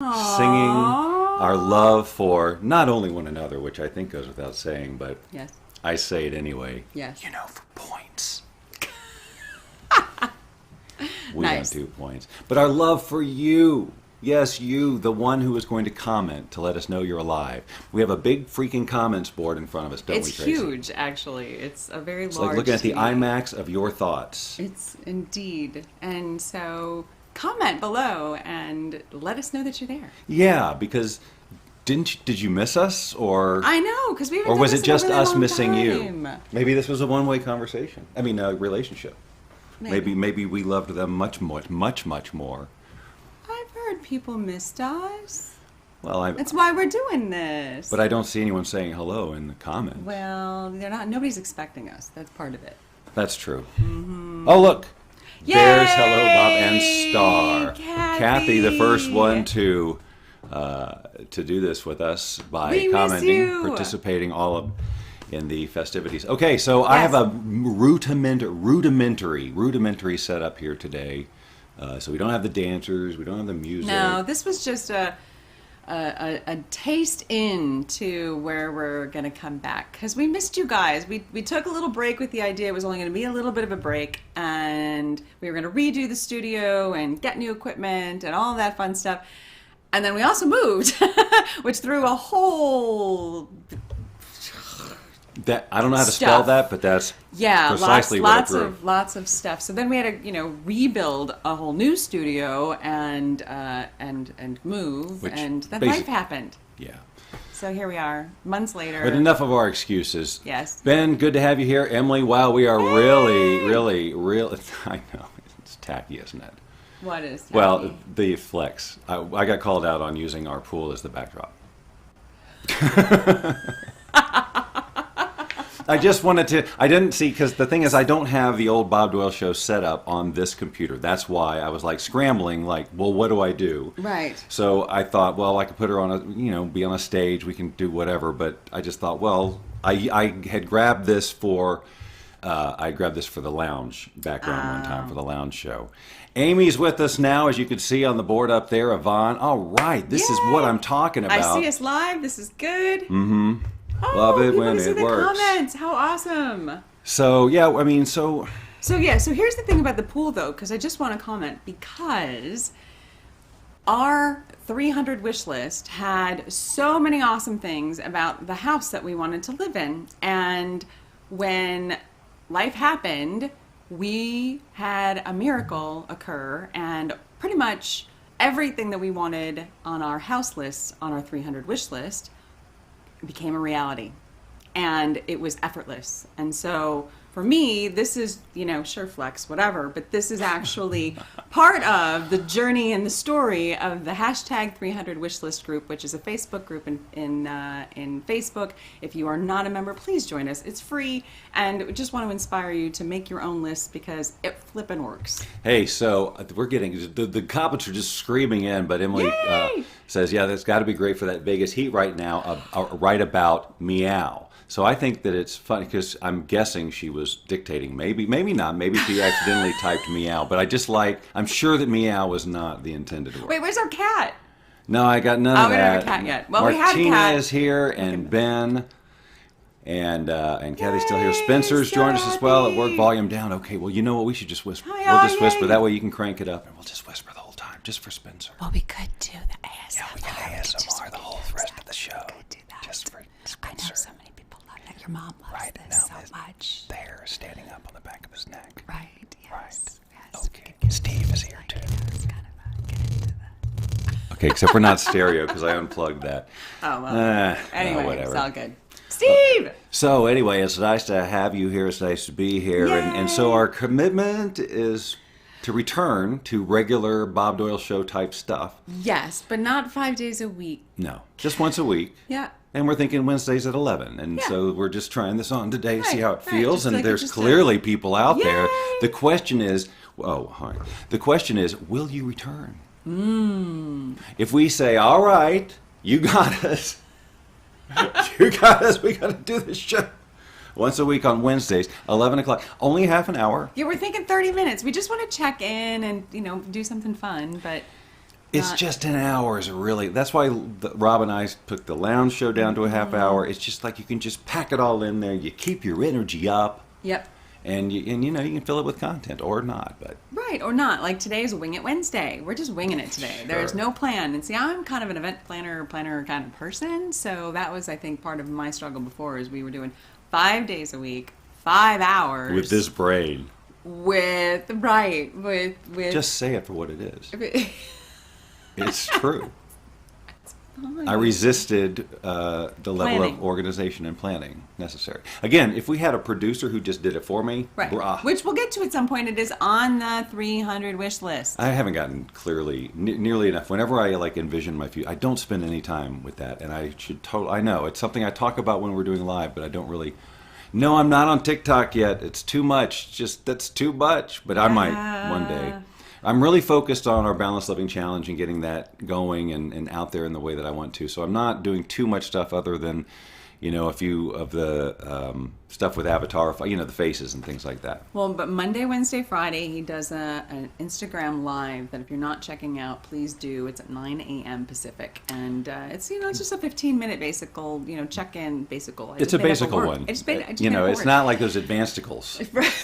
singing our love for not only one another, which I think goes without saying, but Yes. I say it anyway. Yes. You know, for points. We Nice. don't do points. But our love for you. Yes, you, the one who is going to comment to let us know you're alive. We have a big freaking comments board in front of us, don't we, It's Tracy? huge, actually. It's a very It's large like looking at the TV. IMAX of your thoughts. It's indeed. And so comment below and let us know that you're there. Yeah, because did you miss us, or I know, because we haven't or done was this it in a just really us long missing time. you? Maybe this was a one-way conversation. I mean, a relationship. Maybe we loved them much more. I've heard people missed us. Well, That's why we're doing this. but I don't see anyone saying hello in the comments. Well, they're not. Nobody's expecting us. That's part of it. That's true. Oh, look. Yay! There's Hello Bob and Star. Kathy. the first one to do this with us by We miss commenting, you. participating in the festivities. Okay, so I have a rudimentary setup here today. So we don't have the dancers, we don't have the music. No, this was just a taste into where we're going to come back, because we missed you guys. We took a little break with the idea it was only going to be a little bit of a break, and we were going to redo the studio and get new equipment and all that fun stuff. And then we also moved, which threw a whole That I don't know how to spell Stuff. that, but that's precisely lots what it threw. lots of stuff. So then we had to rebuild a whole new studio and move, Which and then basic- life happened. Yeah. So here we are, months later. But enough of our excuses. Yes. Ben, good to have you here. Emily, wow, we are really, I know, it's tacky, isn't it? What is tacky? Well, the flex. I got called out on using our pool as the backdrop. I just wanted to, I didn't see, because the thing is, I don't have the old Bob Doyle show set up on this computer. That's why I was like scrambling, like, well, what do I do? Right. So I thought, well, I could put her on a, be on a stage, we can do whatever. But I just thought, well, I had grabbed this for, the lounge background one time for the lounge show. Amy's with us now, as you can see on the board up there, Yvonne. All right, this is what I'm talking about. I see us live. This is good. Mm-hmm. Oh, Love it people when can see it the works. comments. How awesome. So, yeah, I mean, so... So here's the thing about the pool, though, because I just want to comment, because our 300 wish list had so many awesome things about the house that we wanted to live in. And when life happened, we had a miracle occur, and pretty much everything that we wanted on our house list, on our 300 wish list, became a reality. And it was effortless. And so for me, this is, sure, flex, whatever, but this is actually part of the journey and the story of the hashtag 300 wishlist group, which is a Facebook group in Facebook. If you are not a member, please join us. It's free, and we just want to inspire you to make your own list, because it flippin' works. Hey, so we're getting, the comments are just screaming in, but Emily says, yeah, that's got to be great for that Vegas heat right now, right about meow. So I think that it's funny, because I'm guessing she was dictating. Maybe not. Maybe she accidentally typed meow. But I'm sure that meow was not the intended word. Wait, where's our cat? No, I got none of we don't that. have a cat yet. Well, Martina we had a cat. is here, and Ben, and Kathy's still here. Yay, Spencer's joined us as well at work. Kathy. Volume down. Okay, well, you know what? We should just whisper. Hi, We'll just yay. whisper. That way you can crank it up, and we'll just whisper the whole time, just for Spencer. Well, we could do the ASMR. Yeah, we can ASMR the whole rest of the show. We could do that. Just for I Spencer. know so many people love that. Your mom loves this so much. The hair is standing up on the back of his neck. Right. Yes. Right. Yes. Okay. Steve is here too. It's kind of get into that. Okay, except for not stereo, because I unplugged that. Oh well. Anyway, whatever. it's all good. Steve. So anyway, it's nice to have you here. It's nice to be here. And so our commitment is to return to regular Bob Doyle show type stuff. Yes, but not 5 days a week. No, just once a week. Yeah. And we're thinking Wednesdays at 11. And so we're just trying this on today to see how it feels. Just And like there's just clearly people out there. Yay! The question is, the question is, will you return? If we say, all right, you got us. You got us. We got to do this show. Once a week on Wednesdays, 11 o'clock. Only half an hour. Yeah, we're thinking 30 minutes. We just want to check in and, do something fun, but It's just an hour is really. That's why Rob and I took the lounge show down to a half hour. It's just like you can just pack it all in there. You keep your energy up. Yep. And you can fill it with content or not, but right, or not. Like today is Wing It Wednesday. We're just winging it today. Sure. There's no plan. And see, I'm kind of an event planner kind of person. So that was, I think, part of my struggle before is we were doing 5 days a week, 5 hours with this brain. With just say it for what it is. It's true. I resisted the level of organization and planning necessary. Again, if we had a producer who just did it for me, right, which we'll get to at some point, it is on the 300 wish list. I haven't gotten clearly nearly enough. Whenever I envision my future, I don't spend any time with that, and I should I know it's something I talk about when we're doing live, but I don't really. No, I'm not on TikTok yet. It's too much. That's too much. But I might one day. I'm really focused on our Balanced Living Challenge and getting that going and out there in the way that I want to. So I'm not doing too much stuff other than, a few of the stuff with Avatar, the faces and things like that. Well, but Monday, Wednesday, Friday, he does an Instagram live that if you're not checking out, please do. It's at 9 a.m. Pacific. And it's, it's just a 15-minute check-in basical. It's a basical one. It's not like those advancedicals.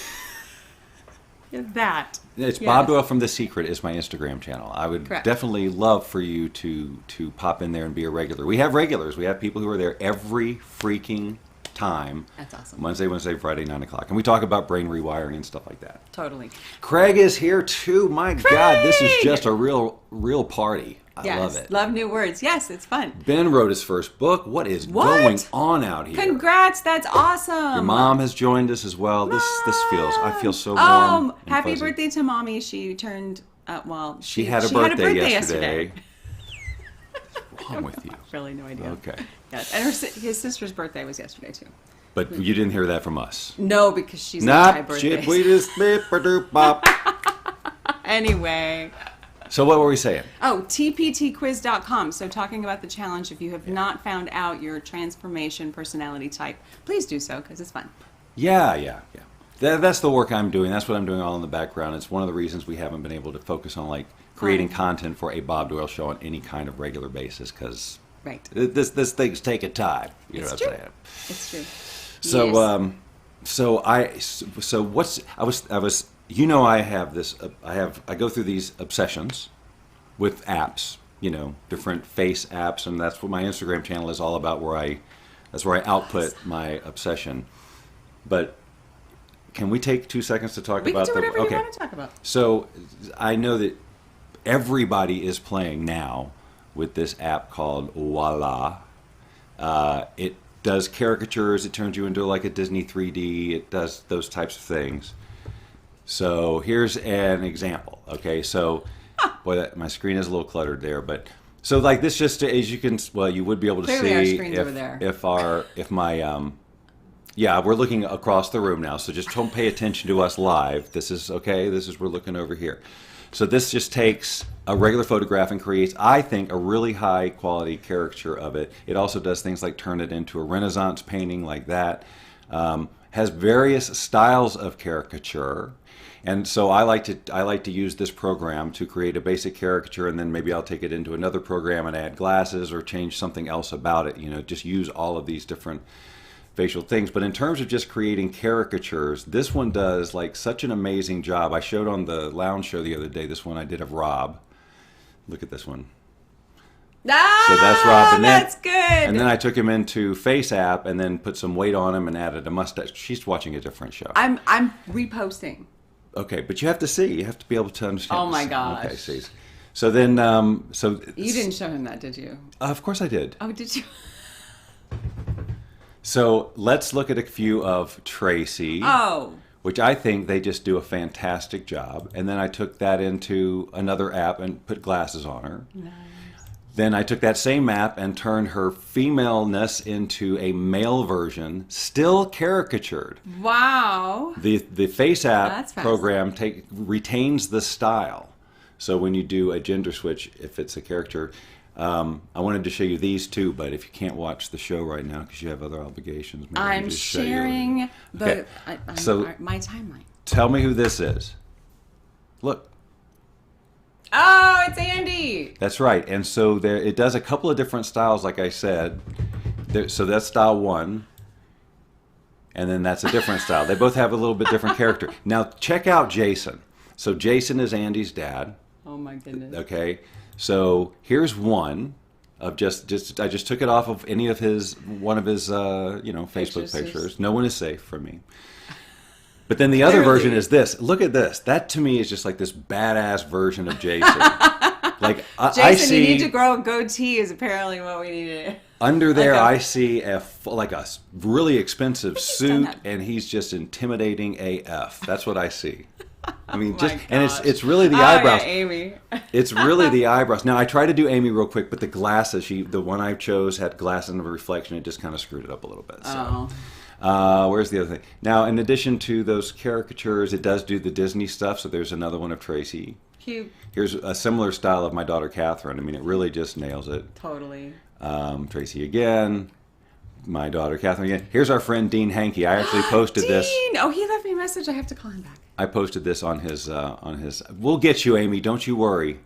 That. It's Bob Doyle from The Secret is my Instagram channel. I would definitely love for you to pop in there and be a regular. We have regulars. We have people who are there every freaking time. That's awesome. Wednesday, Friday, 9 o'clock. And we talk about brain rewiring and stuff like that. Totally. Craig is here too. My God, this is just a real party. I love it. Love new words. Yes, it's fun. Ben wrote his first book. What is going on out here? Congrats, that's awesome. Your mom has joined us as well. I feel so warm. Happy birthday to Mommy. She turned she had a birthday yesterday. What's wrong with you? Really no idea. Okay. Yes. And his sister's birthday was yesterday too. But you didn't hear that from us. No, because she's not anti-birthdays. We just bop. Anyway. So what were we saying? Oh, tptquiz.com. So talking about the challenge, if you have not found out your transformation personality type, please do so because it's fun. Yeah. That's the work I'm doing. That's what I'm doing all in the background. It's one of the reasons we haven't been able to focus on creating content for a Bob Doyle show on any kind of regular basis because this thing's taking time. You know what I'm saying? It's true. So I was. I have this. I go through these obsessions with apps. Different face apps, and that's what my Instagram channel is all about. That's where I output my obsession. But can we take 2 seconds to talk about? We can do whatever you want to talk about. So I know that everybody is playing now with this app called Voila. It does caricatures. It turns you into like a Disney 3D. It does those types of things. So here's an example. Okay, so my screen is a little cluttered there, but so this just as you can, you would be able to see if my we're looking across the room now. So just don't pay attention to us live. This is okay. We're looking over here. So this just takes a regular photograph and creates, I think, a really high quality caricature of it. It also does things like turn it into a Renaissance painting like that. Has various styles of caricature. And so I like to use this program to create a basic caricature, and then maybe I'll take it into another program and add glasses or change something else about it. Just use all of these different facial things. But in terms of just creating caricatures, this one does such an amazing job. I showed on the lounge show the other day this one I did of Rob. Look at this one. So that's Rob. And that's good. And then I took him into Face App and then put some weight on him and added a mustache. She's watching a different show. I'm reposting. Okay, but you have to see. You have to be able to understand. Oh my gosh. Okay, see. So then, you didn't show him that, did you? Of course I did. Oh, did you? So let's look at a few of Tracey. Oh. Which I think they just do a fantastic job. And then I took that into another app and put glasses on her. Nice. Then I took that same app and turned her femaleness into a male version, still caricatured. Wow. The Face App program retains the style. So when you do a gender switch, if it's a character, I wanted to show you these two, but if you can't watch the show right now because you have other obligations, maybe I'm just sharing my timeline. Tell me who this is. Look. Oh, it's Andy. That's right. And so there, it does a couple of different styles, like I said. So that's style 1. And then that's a different style. They both have a little bit different character. Now, check out Jason. So Jason is Andy's dad. Oh, my goodness. Okay. So here's one of just I just took it off of one of his Facebook pictures. No one is safe from me. But then the other version is this. Look at this. That to me is just like this badass version of Jason. Like Jason, I see, you need to grow a goatee is apparently what we need to do. Under there, I see a really expensive suit, and he's just intimidating AF. That's what I see. I mean, and it's really the eyebrows. Yeah, Amy. It's really the eyebrows. Now I tried to do Amy real quick, but the glasses, the one I chose had glasses and a reflection. It just kind of screwed it up a little bit. So. Where's the other thing? Now, in addition to those caricatures, it does do the Disney stuff. So there's another one of Tracey. Cute. Here's a similar style of my daughter Catherine. I mean, it really just nails it. Totally. Tracey again. My daughter Catherine again. Here's our friend Dean Hankey. I actually posted this. Dean! Oh, he left me a message. I have to call him back. I posted this on his. We'll get you, Amy. Don't you worry.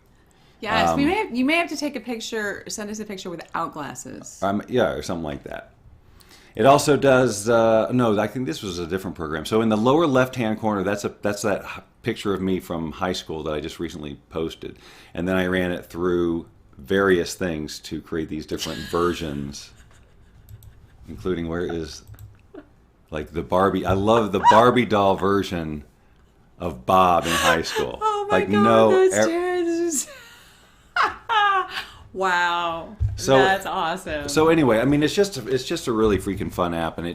Yes, you may have to take a picture. Send us a picture without glasses. Yeah, or something like that. It also does. No, I think this was a different program. So in the lower left-hand corner, that's that picture of me from high school that I just recently posted, and then I ran it through various things to create these different versions, including where is like the Barbie. I love the Barbie doll version of Bob in high school. Oh my like, God, no, those chairs. Wow, so, that's awesome. So anyway, I mean, it's just a really freaking fun app, and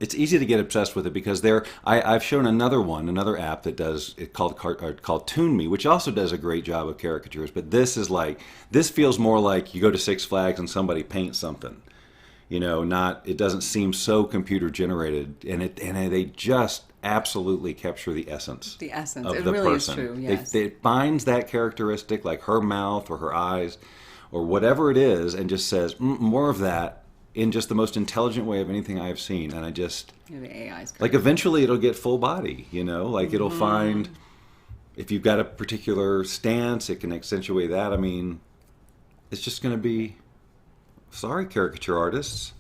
it's easy to get obsessed with it because I've shown another app that does it called Toon Me, which also does a great job of caricatures. But this feels more like you go to Six Flags and somebody paints something, it doesn't seem so computer generated, and they just absolutely capture the essence of it the really person. Is true, yes. It finds that characteristic, like her mouth or her eyes or whatever it is, and just says more of that in just the most intelligent way of anything I've seen. And I just the AI's great. Like eventually it'll get full body, like it'll find if you've got a particular stance, it can accentuate that. I mean, it's just going to be sorry, caricature artists.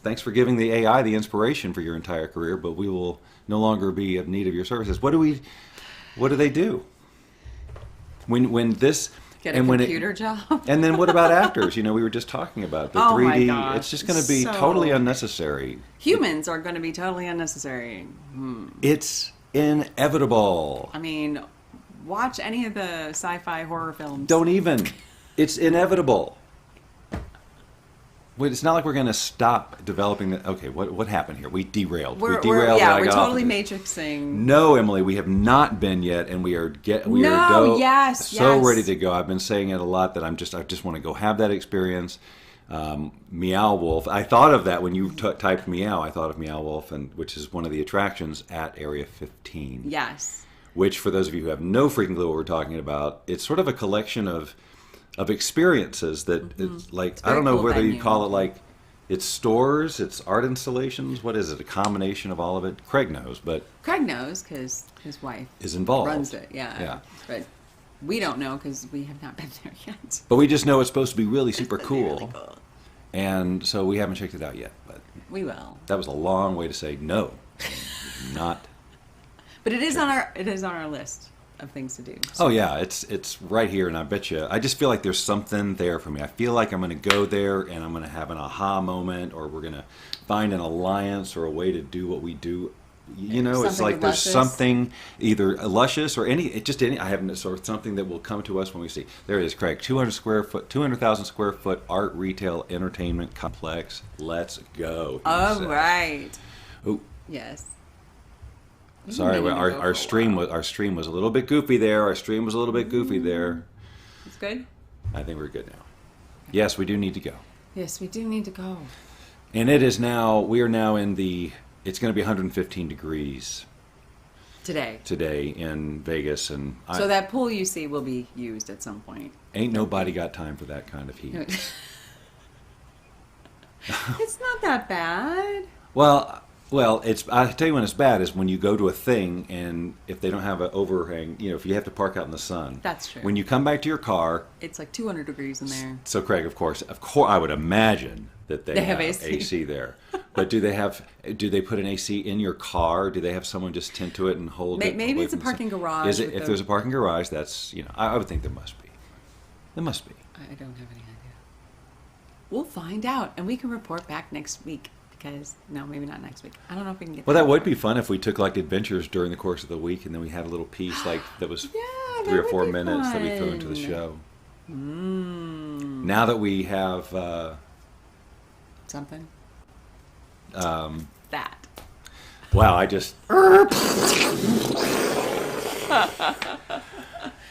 Thanks for giving the AI the inspiration for your entire career, but we will no longer be in need of your services. What do they do? When this get a computer job? And then what about actors? We were just talking about the 3D. My gosh, it's just going to be totally unnecessary. Humans are going to be totally unnecessary. It's inevitable. I mean, watch any of the sci-fi horror films. Don't even. It's inevitable. Wait, it's not like we're going to stop developing the. Okay, what happened here? We derailed. We're totally matrixing. No, Emily, we have not been yet, and we are so ready to go. I've been saying it a lot that I just want to go have that experience. Meow Wolf. I thought of that when you typed meow. I thought of Meow Wolf, which is one of the attractions at Area 15. Yes. Which, for those of you who have no freaking clue what we're talking about, it's sort of a collection of experiences that it's like, I don't know cool whether you call it like it's stores, it's art installations, what is it, a combination of all of it? Craig knows because his wife is involved, runs it. Yeah. But we don't know because we have not been there yet. But we just know it's supposed to be really super cool. Really cool, and so we haven't checked it out yet, but we will. That was a long way to say no. Not. But it is on our list of things to do. So. Oh yeah, it's right here, and I bet you. I just feel like there's something there for me. I feel like I'm going to go there, and I'm going to have an aha moment, or we're going to find an alliance or a way to do what we do. It's like there's something either luscious or any. I have sort of something that will come to us when we see. There it is, Craig. 200,000 square foot art, retail, entertainment complex. Let's go. All right. Oh. Yes. Sorry, our stream was a little bit goofy there. It's good? I think we're good now. Yes, we do need to go. Yes, we do need to go. And it's going to be 115 degrees. Today in Vegas. So that pool you see will be used at some point. Ain't nobody got time for that kind of heat. It's not that bad. Well, Well, I tell you when it's bad is when you go to a thing and if they don't have an overhang, if you have to park out in the sun. That's true. When you come back to your car, It's like 200 degrees in there. so Craig, of course, I would imagine that they have have AC. AC there. But do they put an AC in your car? Do they have someone just tend to it and hold it? Maybe away it's a from the sun? parking garage. Is it? If there's a parking garage, that's, I would think there must be. There must be. I don't have any idea. We'll find out, and we can report back next week. Because, no, maybe not next week. I don't know if we can get Well, that would be fun if we took like adventures during the course of the week and then we had a little piece like that was Yeah, 3 or that 4 would be minutes that we threw into the fun. show. Now that we have, Something. wow, I just.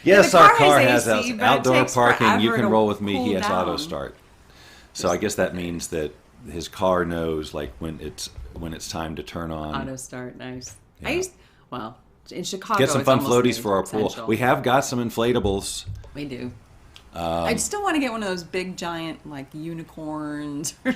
Yes, The our car car has has AC, but it outdoor takes parking. You forever can to roll with me. He cool has auto down. start. So I guess that means that his car knows like when it's time to turn on. Auto start, nice. Yeah. In Chicago, Get some it's fun almost floaties for our pool. essential. We have got some inflatables. We do. I still want to get one of those big, giant, like unicorns or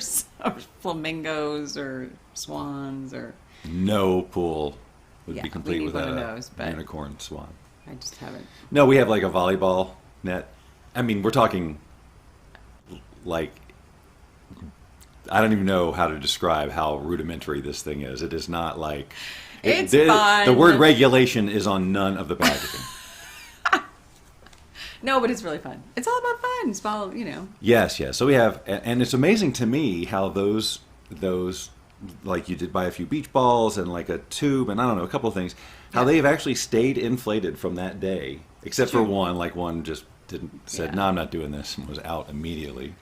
flamingos or swans or. No pool would Yeah, be we complete need without one of a those, but- unicorn swan. I just haven't. No, we have like a volleyball net. I mean, we're talking like I don't even know how to describe how rudimentary this thing is. It is not like It's the fun. word regulation is on none of the packaging. No, but it's really fun. It's all about fun. Small, Yes, yes. So we have, and it's amazing to me how those like you did buy a few beach balls and like a tube and I don't know a couple of things, how they've actually stayed inflated from that day, except for one. Like one just said, Yeah. "No, I'm not doing this," and was out immediately.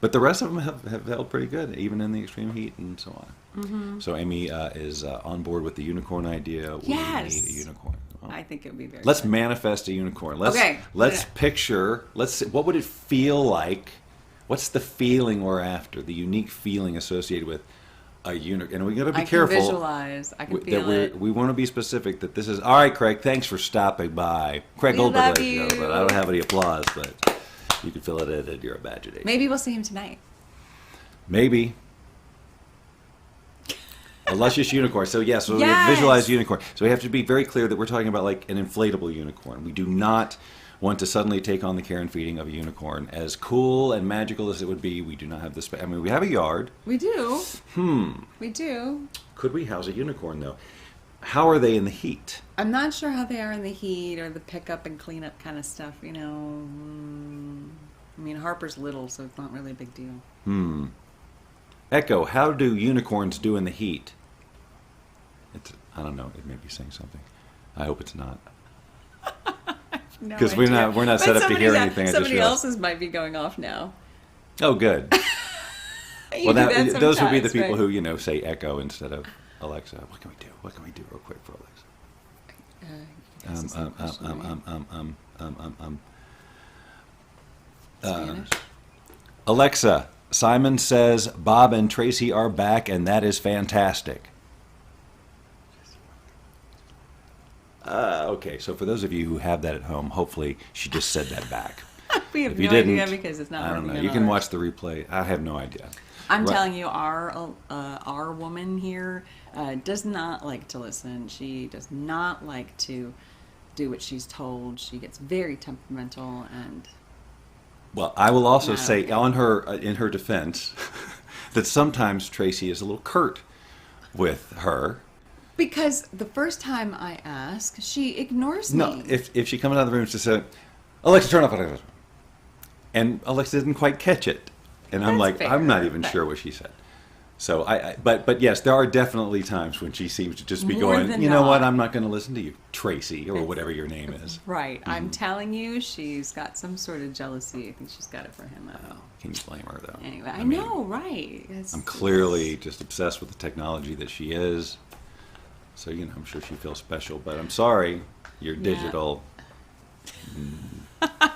But the rest of them have held pretty good, even in the extreme heat and so on. Mm-hmm. So Amy is on board with the unicorn idea. Yes. We need a unicorn. Well, I think it would be very. let's fun. manifest a unicorn. Let's Okay. picture. What would it feel like? What's the feeling we're after? The unique feeling associated with a unicorn. And we got to be I careful. can visualize. I can feel it. We want to be specific that this is all right. Craig, thanks for stopping by. Craig We Goldberg, love ladies and gentlemen. you. I don't have any applause, but you can fill it in your imagination. Maybe we'll see him tonight. Maybe. A luscious unicorn. So yes, we Yes. visualize unicorn. So we have to be very clear that we're talking about like an inflatable unicorn. We do not want to suddenly take on the care and feeding of a unicorn. As cool and magical as it would be, we do not have the space. I mean, we have a yard. We do. We do. Could we house a unicorn though? How are they in the heat? I'm not sure how they are in the heat or the pickup and cleanup kind of stuff. I mean, Harper's little, so it's not really a big deal. Echo, how do unicorns do in the heat? I don't know. It may be saying something. I hope it's not. No 'Cause we're idea. not set But up to hear somebody's- anything, I just Somebody realized. else's might be going off now. Oh, good. You Well, do that those would be the sometimes, people right? who say Echo instead of Alexa. What can we do? What can we do real quick for Alexa? Spanish? Alexa, Simon says Bob and Tracy are back, and that is fantastic. Okay, so for those of you who have that at home, hopefully she just said that back. We have If you no idea didn't, because it's not I don't working know. on You can ours. watch the replay. I have no idea. I'm Right. telling you, our woman here does not like to listen. She does not like to do what she's told. She gets very temperamental and Well, I will also No. say on her in her defense that sometimes Tracy is a little curt with her. because the first time I ask, she ignores No, me. if she comes out of the room, she says, "Alexa, turn off," and Alexa didn't quite catch it, and I'm That's like, fair, I'm not even but- sure what she said. So but yes, there are definitely times when she seems to just be More going, than you know what, not. I'm not going to listen to you, Tracy, or whatever your name is. Right. I'm Mm-hmm. telling you, she's got some sort of jealousy. I think she's got it for him. I don't know. Can you blame her though? Anyway, I mean, know, right? I'm clearly just obsessed with the technology that she is. So, I'm sure she feels special, but I'm sorry, you're Yeah. digital.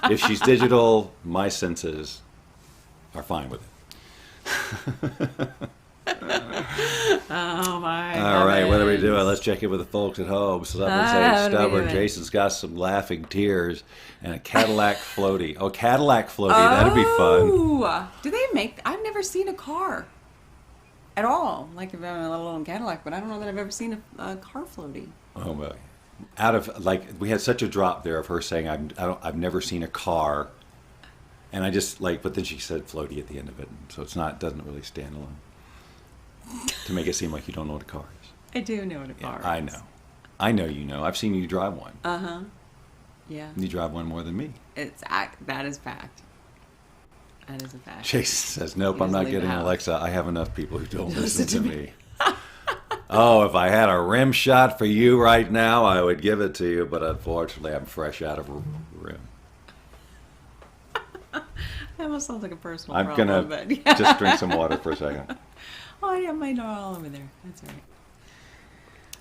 If she's digital, my senses are fine with it. Oh my. All right, what are we heavens. doing? Let's check in with the folks at home. Stubborn What saying are we stubborn. doing? Jason's got some laughing tears and a Cadillac floaty. Oh, Cadillac floaty. That'd be fun. Oh, do they make? I've never seen a car. at all. Like if I'm a little Cadillac, but I don't know that I've ever seen a car floaty. Oh, well. Out of, like, we had such a drop there of her saying, I've never seen a car. And I just, like, but then she said floaty at the end of it. So doesn't really stand alone. To make it seem like you don't know what a car is. I do know what a car is. I know. I know you know. I've seen you drive one. Uh-huh. Yeah. You drive one more than me. That is fact. That is a fact. Chase says, nope, I'm not getting Alexa. I have enough people who don't listen to me. Oh, if I had a rim shot for you right now, I would give it to you. But unfortunately, I'm fresh out of rim. That almost sounds like a personal I'm problem. going to just drink some water for a second. Oh, I have my door all over there. That's all right.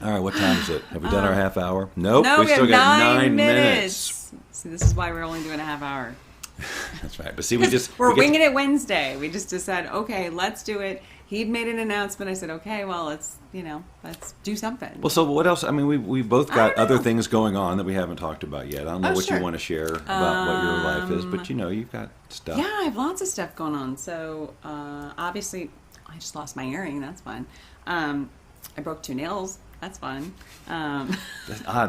All right, what time is it? Have we done our half hour? Nope, No, we still have got 9 minutes. See, this is why we're only doing a half hour. That's right. But see, we're winging it Wednesday. We just decided, okay, let's do it. He'd made an announcement. I said, okay, well, let's do something. Well, so what else? I mean, we both got other things going on that we haven't talked about yet. I don't know what sure. you want to share about what your life is, but you've got stuff. Yeah, I have lots of stuff going on. So obviously, I just lost my earring. That's fun. I broke 2 nails. That's fun.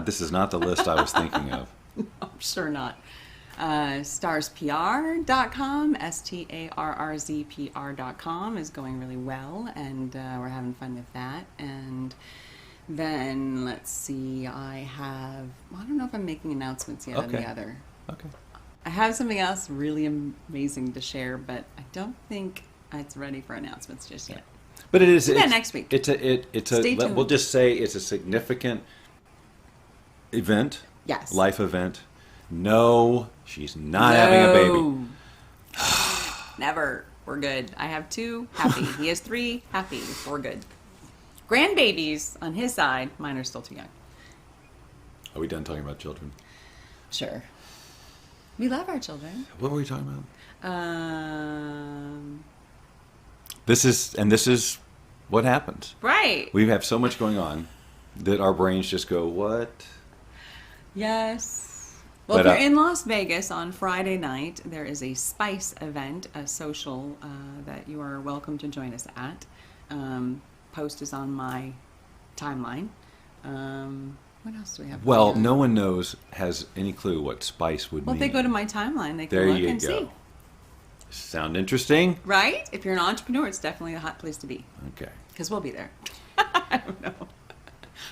This is not the list I was thinking of. No, I'm sure not. StarrsPR.com, STARRZPR.com is going really well, and we're having fun with that. And then, let's see, I don't know if I'm making announcements yet on the other. Okay. I have something else really amazing to share, but I don't think it's ready for announcements just yet. But it is. Yeah, next week. Stay tuned. We'll just say it's a significant event. Yes. Life event. No, she's not having a baby. Never. We're good. I have 2. Happy. He has 3. Happy. We're good. Grandbabies on his side. Mine are still too young. Are we done talking about children? Sure. We love our children. What were we talking about? This is what happens. Right. We have so much going on that our brains just go, what? Yes. Well, if you're in Las Vegas on Friday night, there is a Spice event, a social that you are welcome to join us at. Post is on my timeline. What else do we have? Well, no one has any clue what Spice would mean. Well, if they go to my timeline, they can there look you and go. see. Sound interesting? Right? If you're an entrepreneur, it's definitely a hot place to be. Okay. Because we'll be there. I don't know.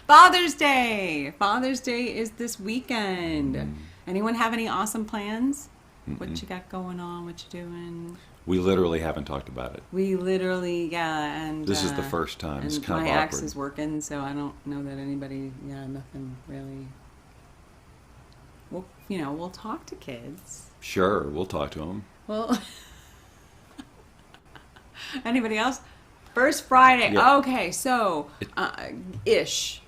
Father's Day. Father's Day is this weekend. Anyone have any awesome plans? What you got going on? What you doing? We literally haven't talked about it. And this is the first time. It's kind of my awkward. ex is working, so I don't know that anybody. Yeah, nothing really. Well, we'll talk to kids. Sure, we'll talk to them. Well, anybody else? First Friday. Yeah. Okay, so ish.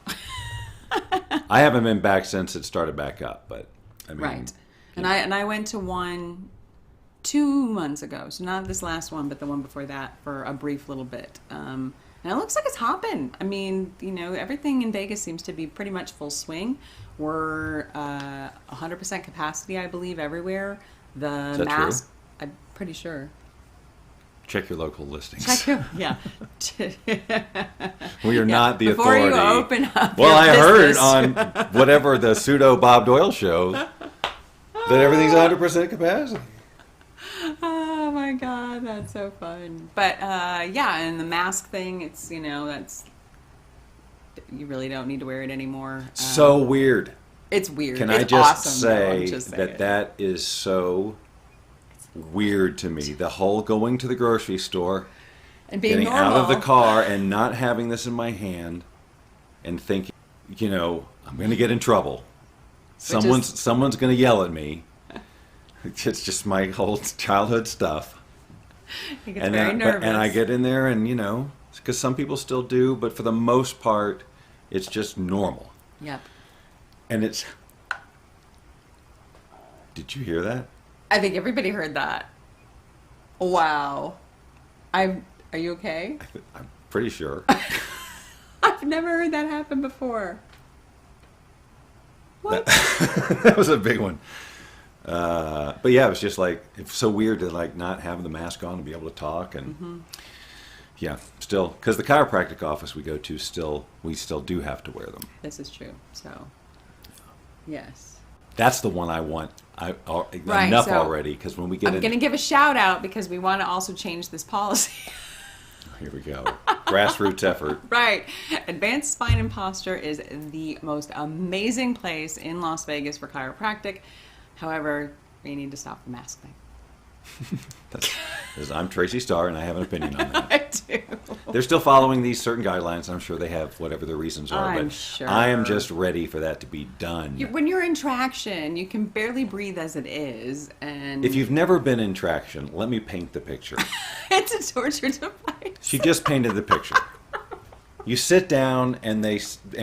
I haven't been back since it started back up, but I mean, right. And I went to one 2 months ago, so not this last one, but the one before that for a brief little bit. And it looks like it's hopping. I mean, everything in Vegas seems to be pretty much full swing. We're 100% capacity, I believe, everywhere. The Is that mask, true? I'm pretty sure. Check your local listings. Yeah. We are not the Before authority. you open up Well, your I heard business. on whatever the pseudo Bob Doyle show that everything's 100% capacity. Oh my God, that's so fun. But and the mask thing, it's that's you really don't need to wear it anymore. So weird. It's weird. Can It's I just awesome, though, I'm say just saying. that is so weird to me. The whole going to the grocery store, and being getting normal. out of the car and not having this in my hand and thinking, I'm going to get in trouble. Someone's going to yell at me. It's just my whole childhood stuff. He gets very nervous. And I get in there and, because some people still do, but for the most part, it's just normal. Yep. And it's... Did you hear that? I think everybody heard that. Wow. Are you okay? I'm pretty sure. I've never heard that happen before. What? That was a big one. But yeah, it was just like, it's so weird to not have the mask on and be able to talk. And Yeah, still, because the chiropractic office we go to, we still do have to wear them. This is true. So, yes. That's the one I want. Right, Enough so already, because when we get I'm going to give a shout out because we want to also change this policy. Here we go. Grassroots effort. Right. Advanced Spine and Posture is the most amazing place in Las Vegas for chiropractic. However, we need to stop the mask thing. I'm Tracey Starr, and I have an opinion on that. I do. They're still following these certain guidelines. I'm sure they have whatever their reasons are. I'm but sure. I am just ready for that to be done. When you're in traction, you can barely breathe as it is. And If you've never been in traction, let me paint the picture. it's a torture device. She just painted the picture. You sit down, and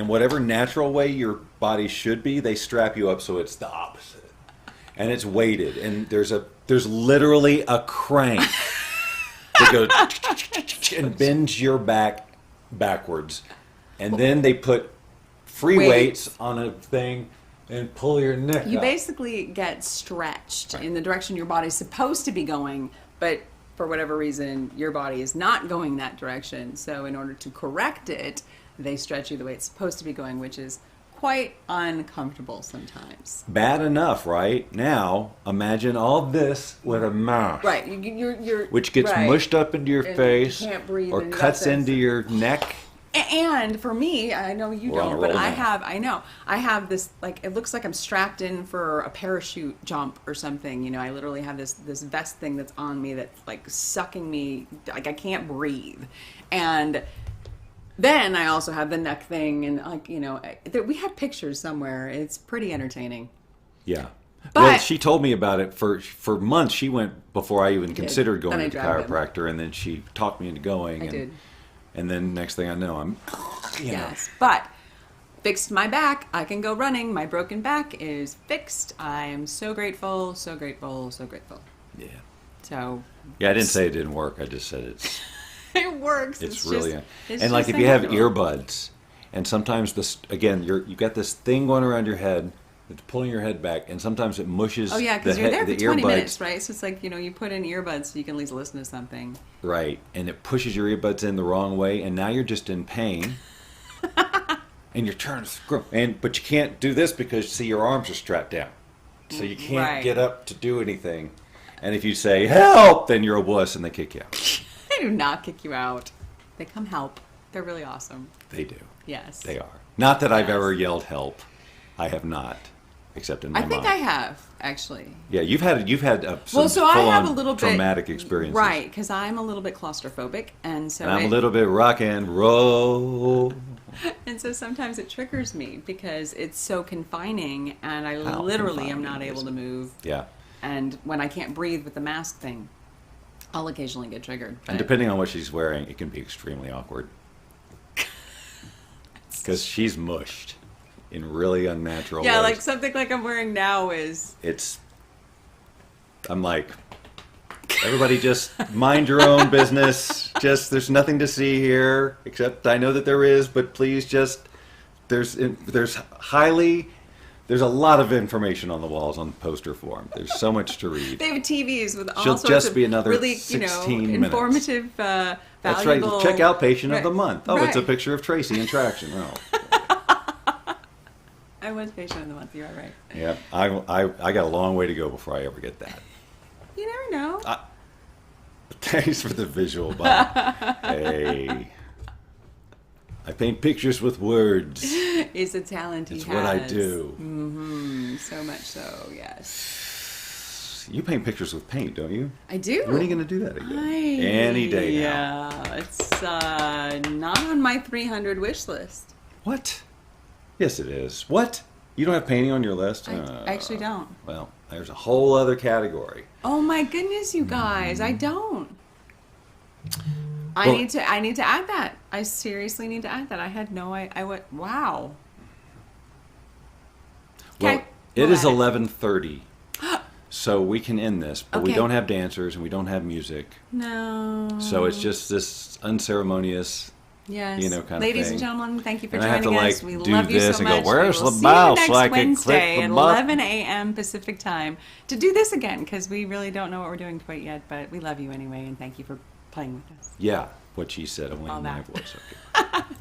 whatever natural way your body should be, they strap you up so it's the opposite, and it's weighted, and there's literally a crank that goes and bends your back backwards, and then they put free weights on a thing and pull your neck You up. basically get stretched in the direction your body's supposed to be going, but for whatever reason, your body is not going that direction. So in order to correct it, they stretch you the way it's supposed to be going, which is quite uncomfortable sometimes. Bad enough, right? Now, imagine all this with a mask. Right. You're Which gets right. mushed up into your And face you can't breathe, or and cuts that's it. into your neck. And for me, I know you We're on don't, a but roll I have this, like, it looks like I'm strapped in for a parachute jump or something. You know, I literally have this vest thing that's on me that's like sucking me, like I can't breathe. And then I also have the neck thing, and like, you know, we have pictures somewhere. It's pretty entertaining. Yeah. But- Well, she told me about it for months. She went before I even considered Then going I to the dragged him. chiropractor, and then she talked me into going. I did. And then next thing I know, I'm, Yes, but fixed my back. I can go running. My broken back is fixed. I am so grateful, so grateful, so grateful. Yeah. So Yeah, I didn't say it didn't work. I just said it works. it's really, it's and like just if you have uncomfortable. earbuds, and sometimes this, again, you got this thing going around your head, it's pulling your head back, and sometimes it mushes Oh yeah, because the you're there the for 20 earbuds. minutes, right? So it's like, you know, you put in earbuds so you can at least listen to something. Right, and it pushes your earbuds in the wrong way, and now you're just in pain. And you're trying to screw, but you can't do this because see your arms are strapped down, so you can't Right. get up to do anything. And if you say help, then you're a wuss, and they kick you out. They do not kick you out. They come help. They're really awesome. They do. Yes. They are. Not that I've Yes. ever yelled help. I have not, except in my I think mom. I have, actually. Yeah, you've had some Well, so I have a full-on little bit traumatic experiences. right? Because I'm a little bit claustrophobic, and so And I'm a little bit rock and roll. and so sometimes it triggers me because it's so confining, and I How literally am confining not is able it? to move. Yeah. And when I can't breathe with the mask thing, I'll occasionally get triggered. And depending on what she's wearing, it can be extremely awkward. Because she's mushed in really unnatural yeah, ways. like something like I'm wearing now is I'm like, everybody just mind your own business. Just, there's nothing to see here, except I know that there is, but please just, there's a lot of information on the walls on poster form. There's so much to read. they have TVs with all She'll sorts just of be another really, 16 minutes. informative, valuable. That's right. Check out Patient of the Right. Month. Oh, it's a Right. picture of Tracy in traction. Oh. I was Patient of the Month. You are right. Yeah, I got a long way to go before I ever get that. You never know. Thanks for the visual, Bob. Hey. I paint pictures with words. It's a talent he It's has. what I do. So much so, yes. You paint pictures with paint, don't you? I do. When are you going to do that again? Any day now. Yeah, it's not on my 300 wish list. What? Yes, it is. What? You don't have painting on your list? I actually don't. Well, there's a whole other category. Oh my goodness, you guys, I don't. I Well- need to add that. I seriously need to add that. I had no I went, wow. Well, Okay, it we'll is add it. 11:30, so we can end this, but we Okay. don't have dancers and we don't have music. No. So it's just this unceremonious, Yes. you know, kind of Ladies thing. and gentlemen, thank you for And I have joining to, us. like, We do love you this so and go, much. "Where's we will the see mouse you so next I can click Wednesday the at button?" 11 a.m. Pacific time to do this again because we really don't know what we're doing quite yet, but we love you anyway and thank you for playing with us. Yeah. what she said. I'm All leaving my that. voice. Okay.